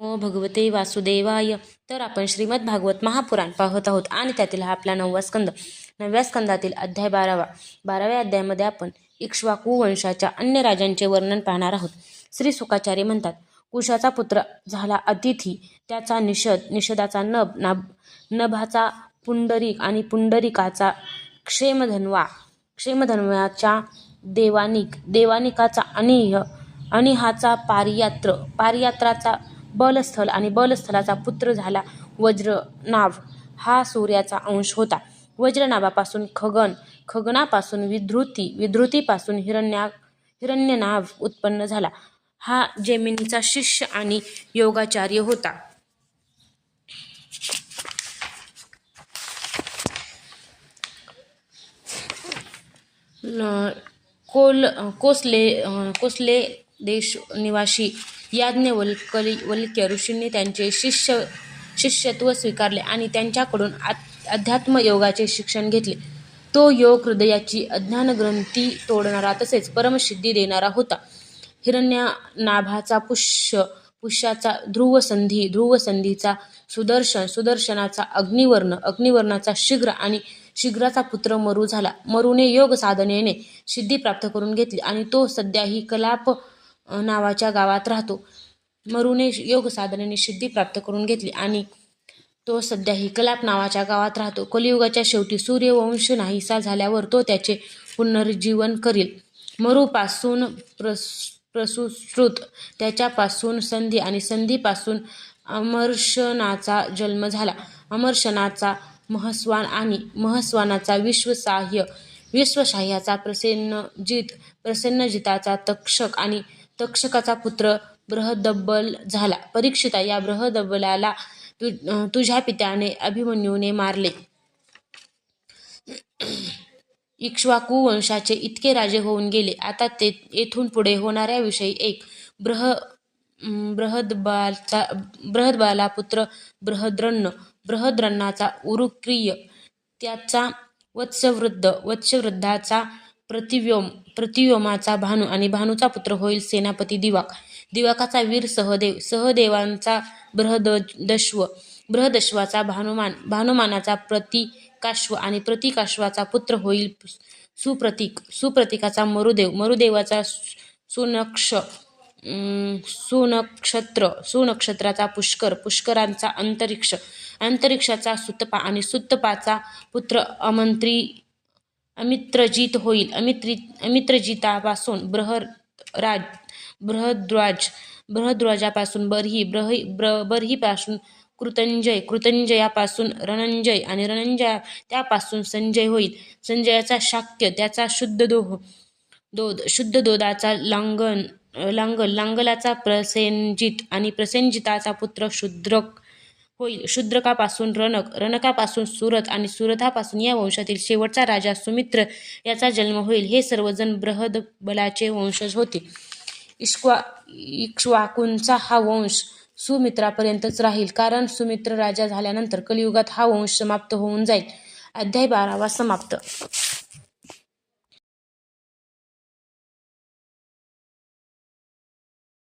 नमो भगवते वासुदेवाय. तर आपण श्रीमद भागवत महापुराण पाहत आहोत आणि त्यातील हा आपला 9वा स्कंद. 9व्या स्कंदातील अध्याय 12व्या अध्यायामध्ये आपण इक्ष्वाकू वंशाच्या अन्य राजांचे वर्णन पाहणार आहोत. श्री सुकाचार्य म्हणतात, कुशाचा पुत्र झाला अतिथी, त्याचा निषदाचा नभाचा पुंडरीक आणि पुंडरीकाचा क्षेमधन्वाचा देवानिकाचा अनिहाचा पारियात्राचा बलस्थल आणि बलस्थलाचा पुत्र झाला वज्रनाभ. हा सूर्याचा अंश होता. वज्रनाभापासून खगनापासून विधृतीपासून हिरण्यनाभ उत्पन्न झाला. हा जैमिनीचा शिष्य आणि योगाचार्य होता. कोसले देश निवासी याज्ञवल्क्य ऋषींनी त्यांचे शिष्यत्व स्वीकारले आणि त्यांच्याकडून अध्यात्म योगाचे शिक्षण घेतले. तो योग हृदयाची अज्ञानग्रंथी तोडणारा तसेच परमसिद्धी देणारा होता. हिरण्यनाभाचा पुष्याचा ध्रुवसंधीचा सुदर्शनाचा अग्निवर्णाचा शीघ्र आणि शीघ्राचा पुत्र मरु झाला. मरुने योग साधनेने सिद्धी प्राप्त करून घेतली आणि तो सध्याही कलाप नावाच्या गावात राहतो. मरुने योग साधनेने सिद्धी प्राप्त करून घेतली आणि तो सध्याही कलाप नावाच्या गावात राहतो. कलियुगाच्या शेवटी सूर्यवंश नाहीसा झाल्यावर तो त्याचे पुनर्जीवन करील. मरुपासून प्रसुश्रुत, त्याच्यापासून संधी आणि संधीपासून अमर्षणाचा जन्म झाला. अमर्षणाचा महस्वान आणि महस्वानाचा विश्वशाह्याचा प्रसेनजिताचा तक्षक आणि तक्षकाचा पुत्र बृहदब्बल झाला. परीक्षिता, या बृहदब्बलाला तुझ्या पित्याने अभिमन्यूने मारले. इक्ष्वाकू वंशाचे इतके राजे होऊन गेले. आता येथून पुढे होणाऱ्या विषयी एक. बृहदबाला पुत्र बृहद्रन्नाचा उरुक्रीय, त्याचा वत्सवृद्धाचा प्रतिव्योमाचा भानू आणि भानूचा पुत्र होईल सेनापती दिवाकाचा वीर सहदेवांचा बृहदश्वाचा भानुमानाचा प्रतिकाश्व आणि प्रतिकाश्वाचा पुत्र होईल सुप्रतीकाचा मरुदेवाचा सुनक्षत्राचा पुष्करांचा अंतरिक्षाचा सुतपा आणि सुतपाचा पुत्र अमित्रजित होईल. अमित्रजितापासून बृहद्वाजापासून बर्हीपासून कृतंजयापासून रणंजय आणि त्यापासून संजय होईल. संजयाचा शाक्य, त्याचा शुद्धदोदाचा लांगलाचा प्रसेनजित आणि प्रसेनजिताचा पुत्र शूद्रक होईल. शूद्रकापासून रणकापासून सुरथ आणि सुरथापासून या वंशातील शेवटचा राजा सुमित्र याचा जन्म होईल. हे सर्वजण बृहदबलाचे वंशज होते. इक्ष्वाकूंचा हा वंश सुमित्रापर्यंतच राहील, कारण सुमित्र राजा झाल्यानंतर कलियुगात हा वंश समाप्त होऊन जाईल. अध्याय 12वा समाप्त.